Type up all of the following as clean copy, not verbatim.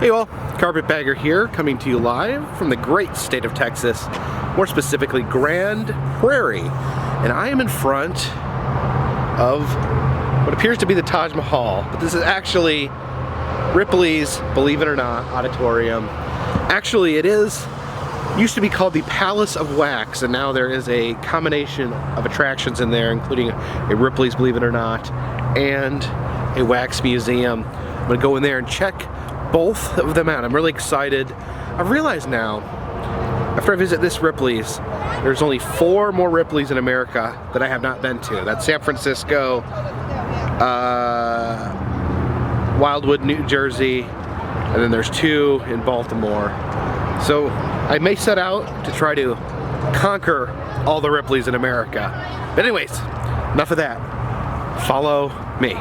Hey all, Carpetbagger here, coming to you live from the great state of Texas, more specifically Grand Prairie. And I am in front of what appears to be the Taj Mahal, but this is actually Ripley's, believe it or not, Odditorium. Actually, it used to be called the Palace of Wax, and now there is a combination of attractions in there, including a Ripley's, believe it or not, and a wax museum. I'm gonna go in there and check both of them out. I'm really excited. I've realized now, after I visit this Ripley's, there's only 4 more Ripley's in America that I have not been to. That's San Francisco, Wildwood, New Jersey, and then there's 2 in Baltimore. So I may set out to try to conquer all the Ripley's in America. But anyways, enough of that. Follow me.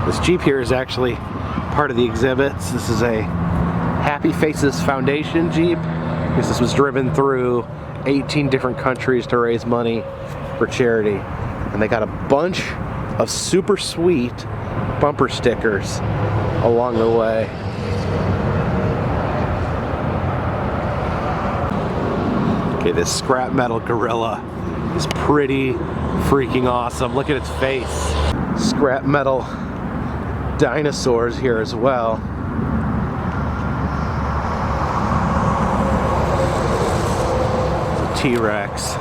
This Jeep here is actually part of the exhibits. This is a Happy Faces Foundation Jeep. This was driven through 18 different countries to raise money for charity. And they got a bunch of super sweet bumper stickers along the way. Okay, this scrap metal gorilla is pretty freaking awesome. Look at its face. Scrap metal dinosaurs here as well. T-Rex.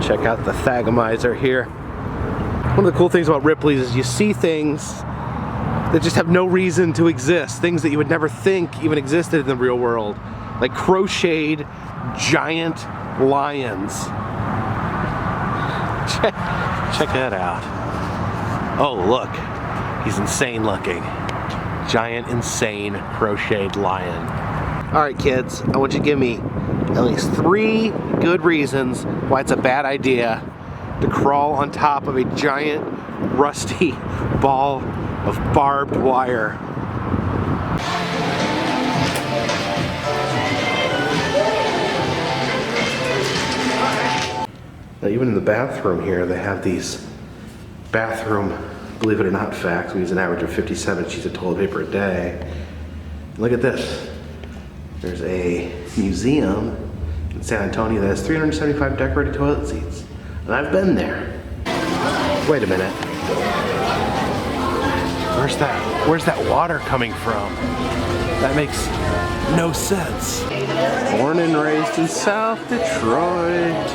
Check out the Thagomizer here. One of the cool things about Ripley's is you see things that just have no reason to exist. Things that you would never think even existed in the real world. Like crocheted giant lions. Check that out. Oh, look. He's insane looking. Giant, insane crocheted lion. Alright kids, I want you to give me at least 3 good reasons why it's a bad idea to crawl on top of a giant, rusty ball of barbed wire. Now, even in the bathroom here, they have these bathroom, believe it or not, facts. We use an average of 57 sheets of toilet paper a day. Look at this. There's a museum in San Antonio that has 375 decorated toilet seats. And I've been there. Wait a minute. Where's that water coming from? That makes no sense. Born and raised in South Detroit.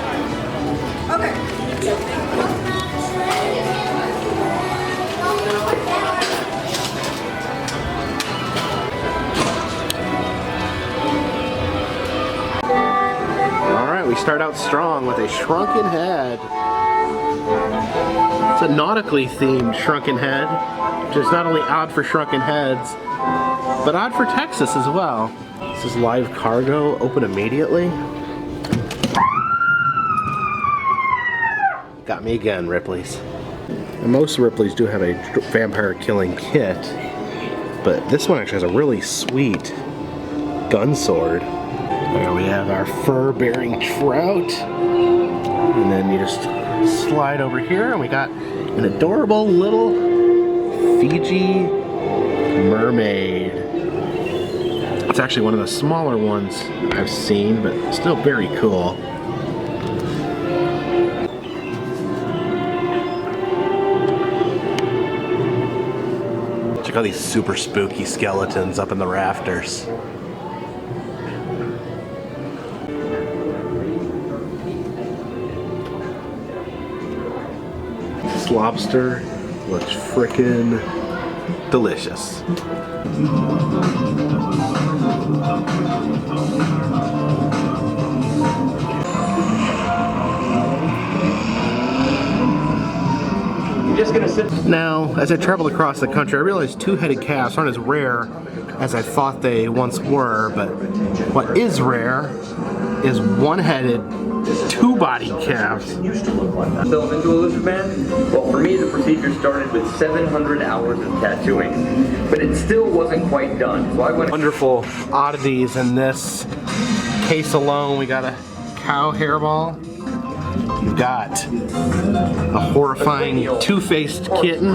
Okay. We start out strong with a shrunken head. It's a nautically themed shrunken head, which is not only odd for shrunken heads, but odd for Texas as well. This is live cargo, open immediately. Got me again, Ripley's. And most Ripley's do have a vampire killing kit, but this one actually has a really sweet gun sword. There we have our fur-bearing trout. And then you just slide over here and we got an adorable little Fiji mermaid. It's actually one of the smaller ones I've seen, but still very cool. Check out these super spooky skeletons up in the rafters. Lobster looks frickin' delicious. You're just gonna sit. Now, as I traveled across the country, I realized 2-headed calves aren't as rare as I thought they once were, but what is rare is 1-headed 2-body calves. Used to look like that. Built into a lizard man? Well, for me, the procedure started with 700 hours of tattooing, but it still wasn't quite done. So I went. Wonderful oddities in this case alone. We got a cow hairball. We've got a horrifying two-faced kitten.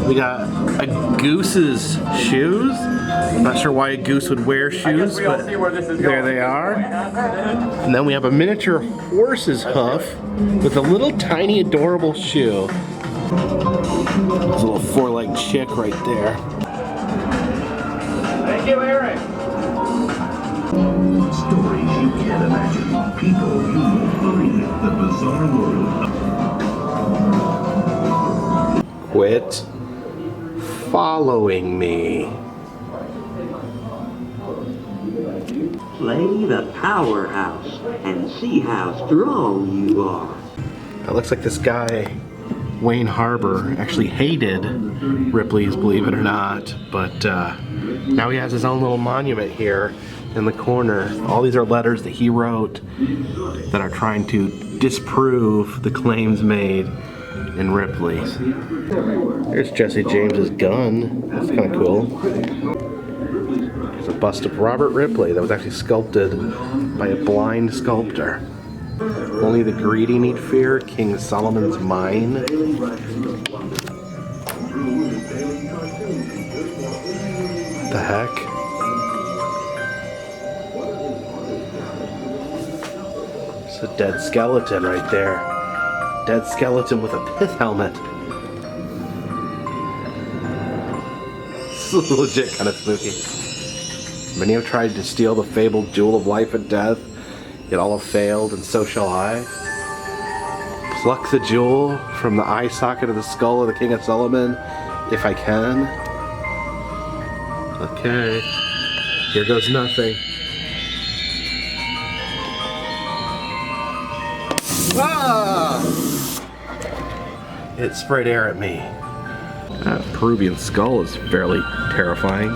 We got a goose's shoes. I'm not sure why a goose would wear shoes, but there they are. And then we have a miniature horse's hoof with a little tiny adorable shoe. There's a little four-legged chick right there. Thank you, Eric. Stories you can't imagine. People you won't believe. The bizarre world. Quit following me. Play the powerhouse and see how strong you are. It looks like this guy, Wayne Harbor, actually hated Ripley's, believe it or not, but now he has his own little monument here in the corner. All these are letters that he wrote that are trying to disprove the claims made in Ripley. There's Jesse James's gun. That's kind of cool. There's a bust of Robert Ripley that was actually sculpted by a blind sculptor. Only the greedy need fear, King Solomon's mine. The heck? It's a dead skeleton right there. Dead skeleton with a pith helmet. This is legit kind of spooky. Many have tried to steal the fabled jewel of life and death, yet all have failed, and so shall I. Pluck the jewel from the eye socket of the skull of the King of Solomon, if I can. Okay, here goes nothing. Ah! It sprayed air at me. That Peruvian skull is fairly terrifying.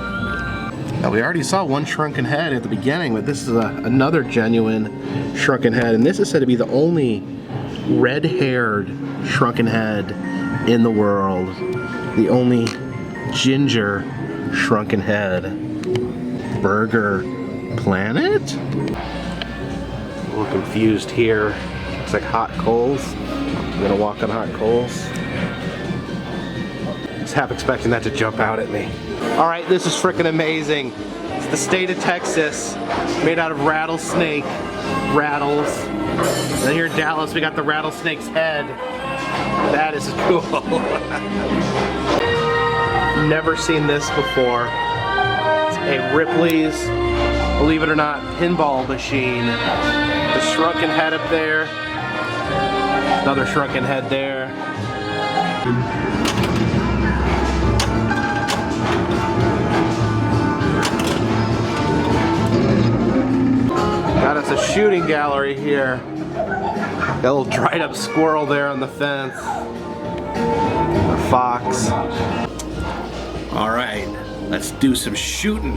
Now, we already saw one shrunken head at the beginning, but this is another genuine shrunken head, and this is said to be the only red-haired shrunken head in the world. The only ginger shrunken head. Burger Planet? A little confused here. Looks like hot coals. I'm gonna walk on hot coals. I was half expecting that to jump out at me. Alright, this is freaking amazing. It's the state of Texas, made out of rattlesnake rattles. And then here in Dallas, we got the rattlesnake's head. That is cool. Never seen this before. It's a Ripley's, believe it or not, pinball machine. The shrunken head up there. Another shrunken head there. Got us a shooting gallery here. Got a little dried up squirrel there on the fence. A fox. All right, let's do some shooting.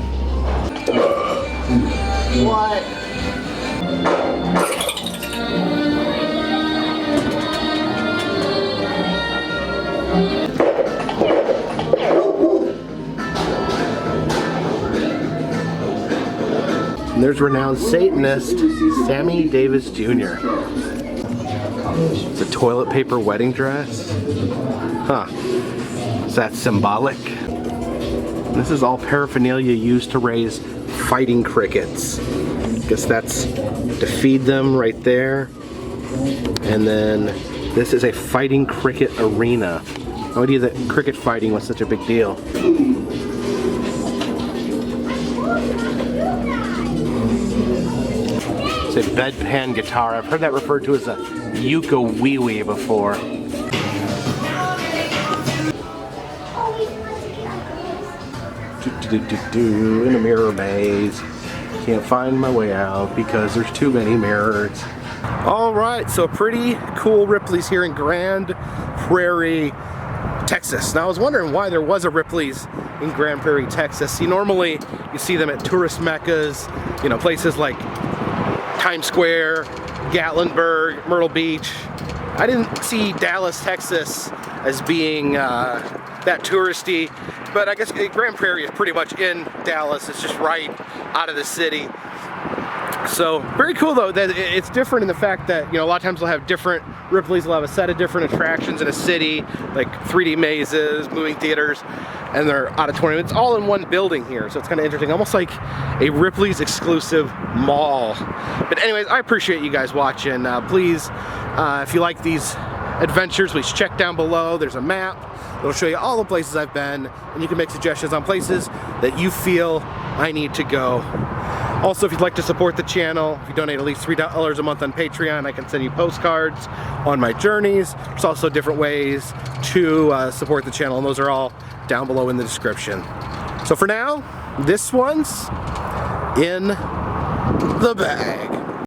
What? And there's renowned Satanist Sammy Davis Jr. It's a toilet paper wedding dress. Huh. Is that symbolic? This is all paraphernalia used to raise fighting crickets. Guess that's to feed them right there. And then this is a fighting cricket arena. No idea that cricket fighting was such a big deal. It's a bedpan guitar. I've heard that referred to as a ukulele before. In a mirror maze. Can't find my way out because there's too many mirrors. Alright, so pretty cool Ripley's here in Grand Prairie, Texas. Now I was wondering why there was a Ripley's in Grand Prairie, Texas. See, normally you see them at tourist meccas, you know, places like Times Square, Gatlinburg, Myrtle Beach. I didn't see Dallas, Texas as being that touristy, but I guess Grand Prairie is pretty much in Dallas. It's just right out of the city. So very cool though that it's different in the fact that, you know, a lot of times they'll have different, Ripley's will have a set of different attractions in a city, like 3D mazes, moving theaters, and their auditorium. It's all in one building here, so it's kind of interesting, almost like a Ripley's exclusive mall. But anyways, I appreciate you guys watching. Please, if you like these adventures, please check down below. There's a map. It'll show you all the places I've been, and you can make suggestions on places that you feel I need to go. Also, if you'd like to support the channel, if you donate at least $3 a month on Patreon, I can send you postcards on my journeys. There's also different ways to support the channel, and those are all down below in the description. So for now, this one's in the bag.